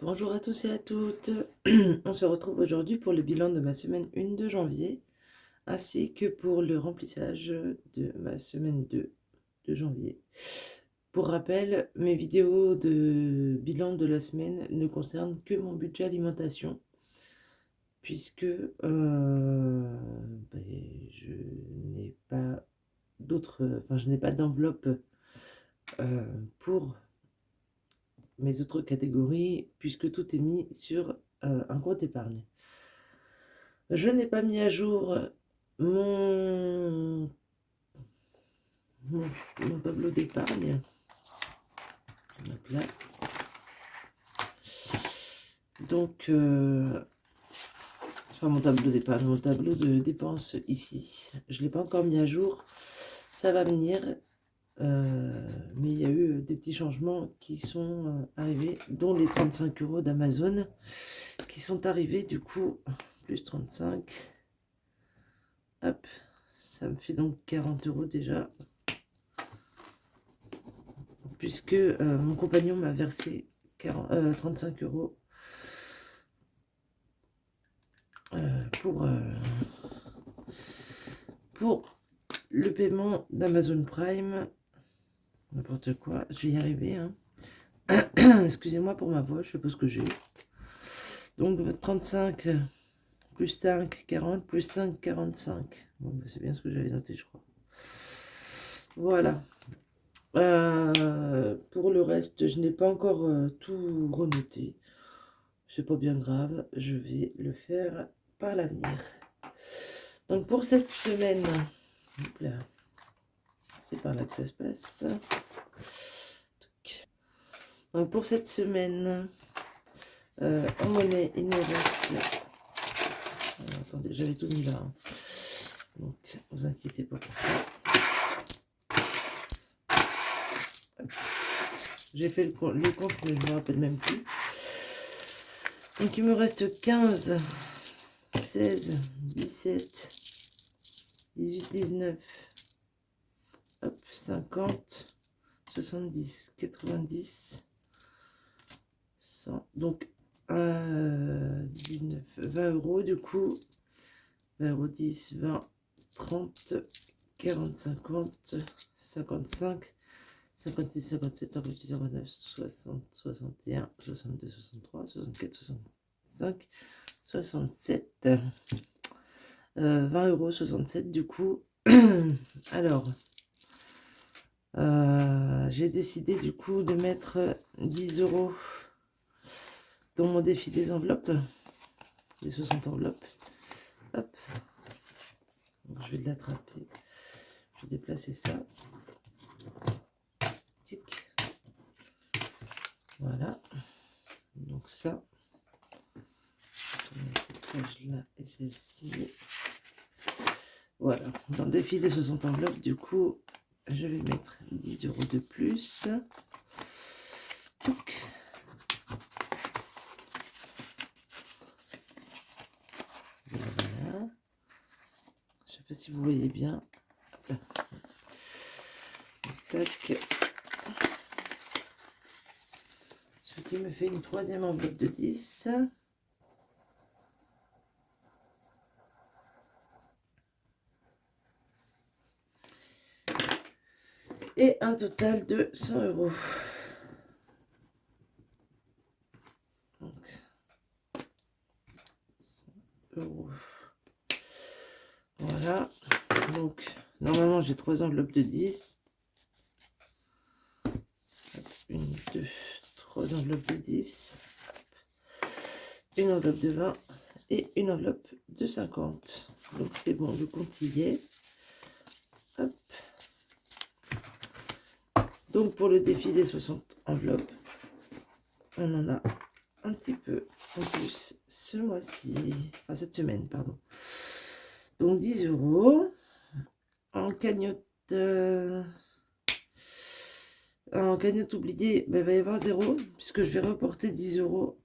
Bonjour à tous et à toutes. On se retrouve aujourd'hui pour le bilan de ma semaine 1 de janvier, ainsi que pour le remplissage de ma semaine 2 de janvier. Pour rappel, mes vidéos de bilan de la semaine ne concernent que mon budget alimentation, puisque je n'ai pas je n'ai pas d'enveloppe pour mes autres catégories, puisque tout est mis sur un compte épargne. Je n'ai pas mis à jour mon, mon tableau d'épargne. Hop là. Donc, enfin mon tableau d'épargne, mon tableau de dépenses ici. Je ne l'ai pas encore mis à jour. Ça va venir. Mais il y a eu des petits changements qui sont arrivés, dont les 35 € d'Amazon qui sont arrivés, du coup, plus 35. Hop, ça me fait donc 40 € déjà, puisque mon compagnon m'a versé 35 € pour le paiement d'Amazon Prime. N'importe quoi, je vais y arriver, hein. Excusez-moi pour ma voix, je sais pas ce que j'ai. Donc 35 plus 5, 40, plus 5, 45. Bon, bah, c'est bien ce que j'avais noté, je crois. Voilà. Pour le reste, je n'ai pas encore tout renoté. C'est pas bien grave, je vais le faire par l'avenir. Donc pour cette semaine, c'est par là que ça se passe. Donc pour cette semaine, en monnaie, il me reste... attendez, j'avais tout mis là, hein. Donc vous inquiétez pas pour ça. J'ai fait le compte, mais je ne me rappelle même plus. Donc il me reste 15, 16, 17, 18, 19, hop, 50, 70, 90, 100. Donc 19, 20 € du coup. 20 €, 10, 20, 30, 40, 50, 55, 56, 57, 58, 59, 60, 61, 62, 63, 64, 65, 67. 20 €, 67 du coup. Alors, j'ai décidé du coup de mettre 10 € dans mon défi des enveloppes, des 60 enveloppes. Hop. Donc, je vais l'attraper. Je vais déplacer ça. Tic. Voilà. Donc ça. Cette page-là et celle-ci. Voilà. Dans le défi des 60 enveloppes, du coup, je vais mettre 10 € de plus. Touc. Voilà. Je sais pas si vous voyez bien. Tac. Ce qui me fait une troisième enveloppe de 10. Et un total de 100 €. Donc, 100 €. Voilà. Donc, normalement, j'ai 3 enveloppes de 10. Une, deux, 3 enveloppes de 10. Une enveloppe de 20 et une enveloppe de 50. Donc, c'est bon, le compte y est. Hop. Donc, pour le défi des 60 enveloppes, on en a un petit peu en plus ce mois-ci. Enfin, cette semaine, pardon. Donc, 10 € en cagnotte. En cagnotte oubliée, il va y avoir 0, puisque je vais reporter 10 €.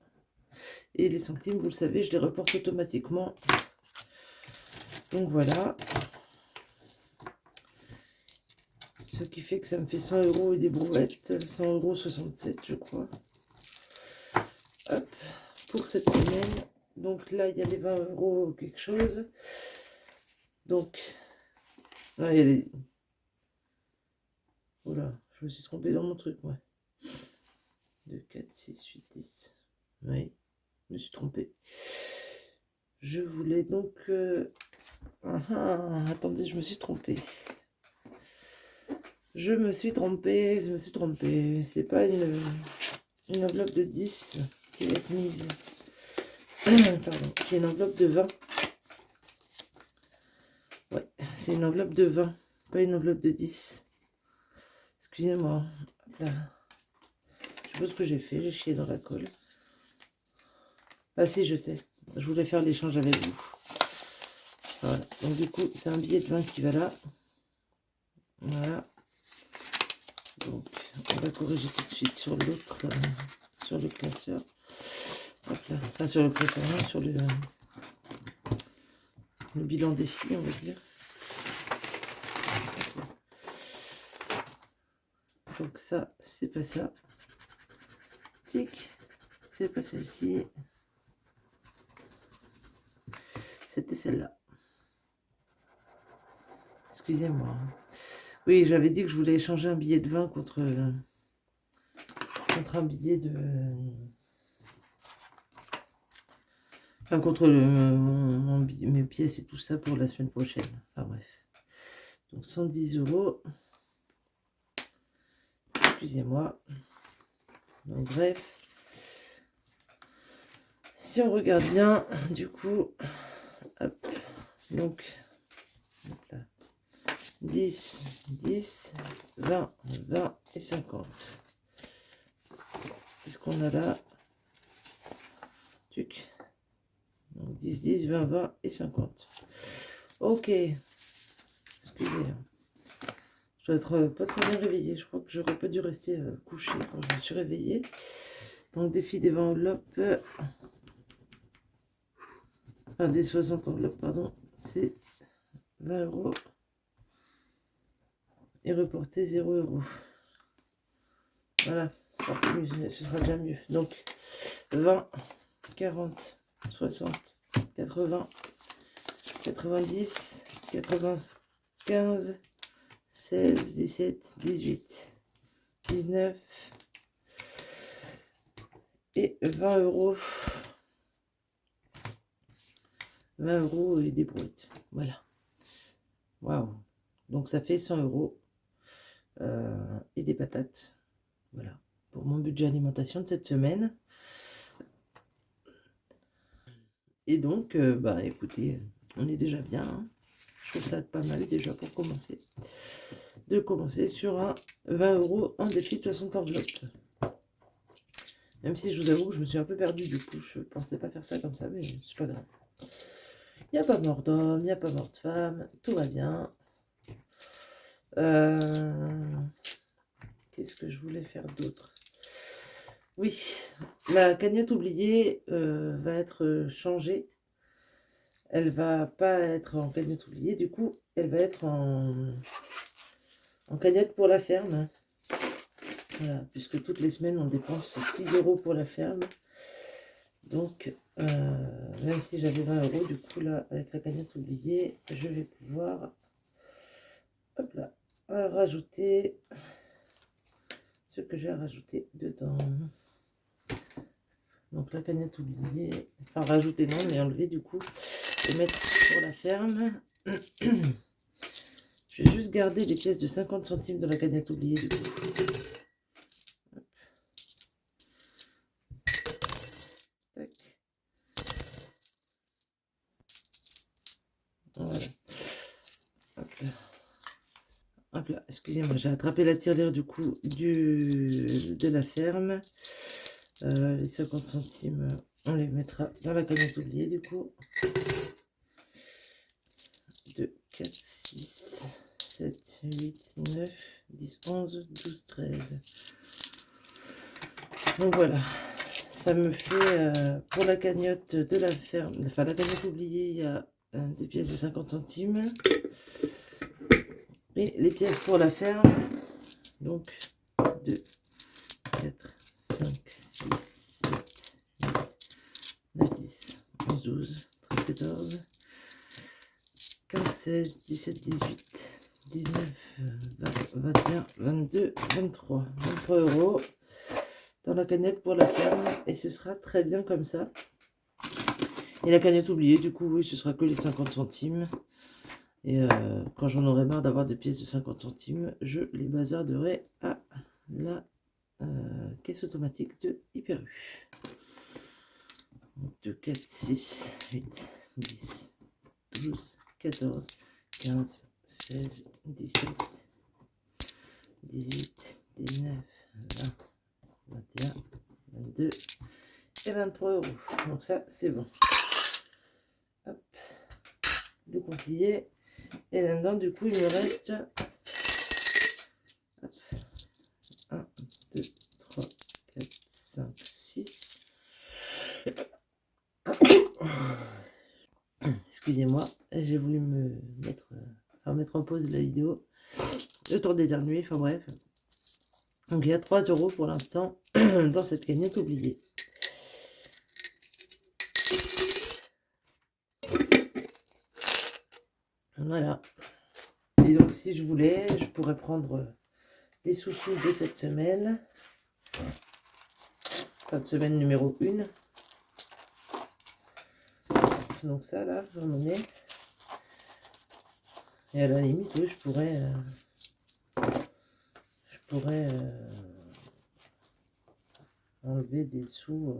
Et les centimes, vous le savez, je les reporte automatiquement. Donc voilà. Ce qui fait que ça me fait 100 € et des brouettes. 100 € 67, je crois. Hop, pour cette semaine. Donc là, il y a les 20 € quelque chose. Donc, là, il y a les... Oula, je me suis trompée dans mon truc, moi. 2, 4, 6, 8, 10. Oui, je me suis trompée. Je voulais donc... attendez, je me suis trompée. Je me suis trompée. C'est pas une enveloppe de 10 qui va être mise. Pardon, c'est une enveloppe de 20. Ouais, c'est une enveloppe de 20, pas une enveloppe de 10. Excusez-moi. Là. Je sais pas ce que j'ai fait, j'ai chié dans la colle. Ah si, je sais. Je voulais faire l'échange avec vous. Voilà. Donc du coup, c'est un billet de 20 qui va là. Voilà. Donc, on va corriger tout de suite sur l'autre, sur le classeur. Hop là. Enfin, sur le classeur, non, sur le bilan défi, on va dire. Donc ça, c'est pas ça. Tic. C'est pas celle-ci. C'était celle-là. Excusez-moi. Oui, j'avais dit que je voulais échanger un billet de 20 contre un billet de... Enfin, contre mes pièces et tout ça pour la semaine prochaine. Enfin bref. Donc 110 €. Excusez-moi. Donc bref. Si on regarde bien, du coup, hop, donc, là, 10, 10, 20, 20 et 50. C'est ce qu'on a là. Tuc. Donc 10, 10, 20, 20 et 50. Ok. Excusez. Je dois être pas très bien réveillée. Je crois que j'aurais pas dû rester couchée quand je me suis réveillée. Donc défi des 20 enveloppes. Enfin des 60 enveloppes, pardon. C'est 20 €. Et reporter 0 €. Voilà. Ce sera déjà mieux. Donc 20, 40, 60, 80, 90, 95, 16, 17, 18, 19 et 20 €. 20 € et des brouettes. Voilà. Waouh. Donc ça fait 100 € et des patates. Voilà. Pour mon budget alimentation de cette semaine. Et donc, bah écoutez, on est déjà bien. Hein. Je trouve ça pas mal déjà pour commencer. De commencer sur un 20 € en défi de 60 enveloppes. Même si je vous avoue que je me suis un peu perdue du coup. Je pensais pas faire ça comme ça, mais c'est pas grave. Il n'y a pas mort d'homme, il n'y a pas mort de femme. Tout va bien. Qu'est-ce que je voulais faire d'autre? Oui, la cagnotte oubliée va être changée. Elle va pas être en cagnotte oubliée, du coup, elle va être en cagnotte pour la ferme. Voilà, puisque toutes les semaines, on dépense 6 € pour la ferme. Donc, même si j'avais 20 €, du coup, là, avec la cagnotte oubliée, je vais pouvoir, hop là, rajouter ce que j'ai à rajouter dedans. Donc la cagnotte oubliée, enfin rajouter non, mais enlever du coup, et mettre pour la ferme. Je vais juste garder les pièces de 50 centimes de la cagnotte oubliée du coup. Hop. Tac. Voilà. Hop là. Hop là, excusez-moi, j'ai attrapé la tirelire du coup de la ferme. Les 50 centimes, on les mettra dans la cagnotte oubliée du coup. 2, 4, 6, 7, 8, 9, 10, 11, 12, 13. Donc voilà, ça me fait pour la cagnotte de la ferme, enfin la cagnotte oubliée, il y a des pièces de 50 centimes. Et les pièces pour la ferme, donc 2, 4, 5, 6, 7, 16, 17, 18, 19, 20, 21, 22, 23. 23 € dans la cagnotte pour la ferme. Et ce sera très bien comme ça. Et la cagnotte oubliée, du coup, oui, ce sera que les 50 centimes. Et quand j'en aurai marre d'avoir des pièces de 50 centimes, je les bazarderai à la caisse automatique de Hyper U. 2, 4, 6, 8, 10, 12, 14, 15, 16, 17, 18, 19, 20, 21, 22 et 23 €. Donc ça, c'est bon. Hop, le compte y est. Et là-dedans, du coup, il me reste 1, 2, 3, 4, 5, 6. Excusez-moi, j'ai voulu mettre en pause la vidéo. Le temps d'éternuer, enfin bref. Donc il y a 3 € pour l'instant dans cette cagnotte oubliée. Voilà. Et donc si je voulais, je pourrais prendre les sous-sous de cette semaine. Enfin, de semaine numéro 1. Donc ça là, je monnaie. Et à la limite, oui, je pourrais enlever des sous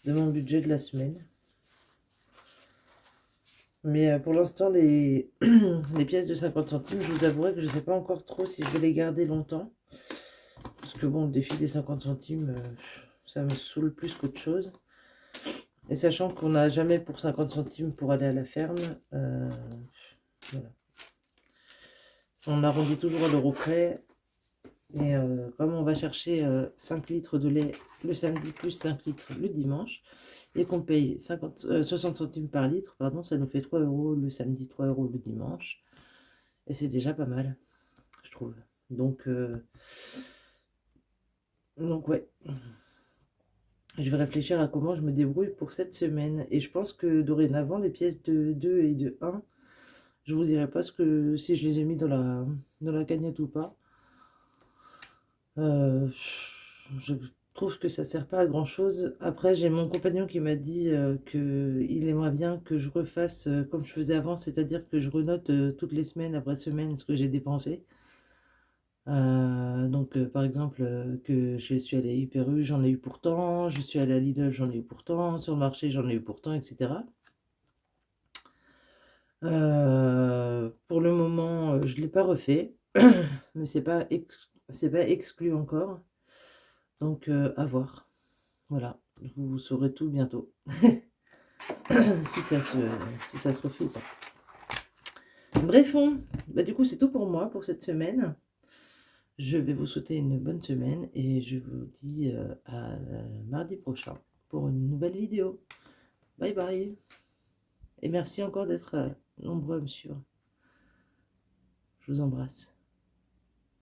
de mon budget de la semaine. Mais pour l'instant, les pièces de 50 centimes, je vous avouerai que je ne sais pas encore trop si je vais les garder longtemps. Parce que bon, le défi des 50 centimes, ça me saoule plus qu'autre chose. Et sachant qu'on n'a jamais pour 50 centimes pour aller à la ferme, voilà. On arrondit toujours à l'euro près. Et comme on va chercher 5 litres de lait le samedi plus 5 litres le dimanche, et qu'on paye 60 centimes par litre, pardon, ça nous fait 3 € le samedi, 3 € le dimanche. Et c'est déjà pas mal, je trouve. Donc ouais, je vais réfléchir à comment je me débrouille pour cette semaine. Et je pense que dorénavant, les pièces de 2 et de 1, je vous dirai pas si je les ai mis dans la cagnotte ou pas. Je trouve que ça sert pas à grand chose. Après, j'ai mon compagnon qui m'a dit qu'il aimerait bien que je refasse comme je faisais avant, c'est-à-dire que je renote toutes les semaines après semaine ce que j'ai dépensé. Donc par exemple que je suis allée à Hyper U, j'en ai eu pourtant, je suis allée à Lidl, j'en ai eu pourtant, sur le marché, j'en ai eu pourtant, etc. Pour le moment, je ne l'ai pas refait, mais c'est pas exclu encore. Donc à voir. Voilà, vous saurez tout bientôt. si ça se refait ou pas. Bref, bah, du coup c'est tout pour moi pour cette semaine. Je vais vous souhaiter une bonne semaine et je vous dis à mardi prochain pour une nouvelle vidéo. Bye bye. Et merci encore d'être nombreux à me suivre. Je vous embrasse.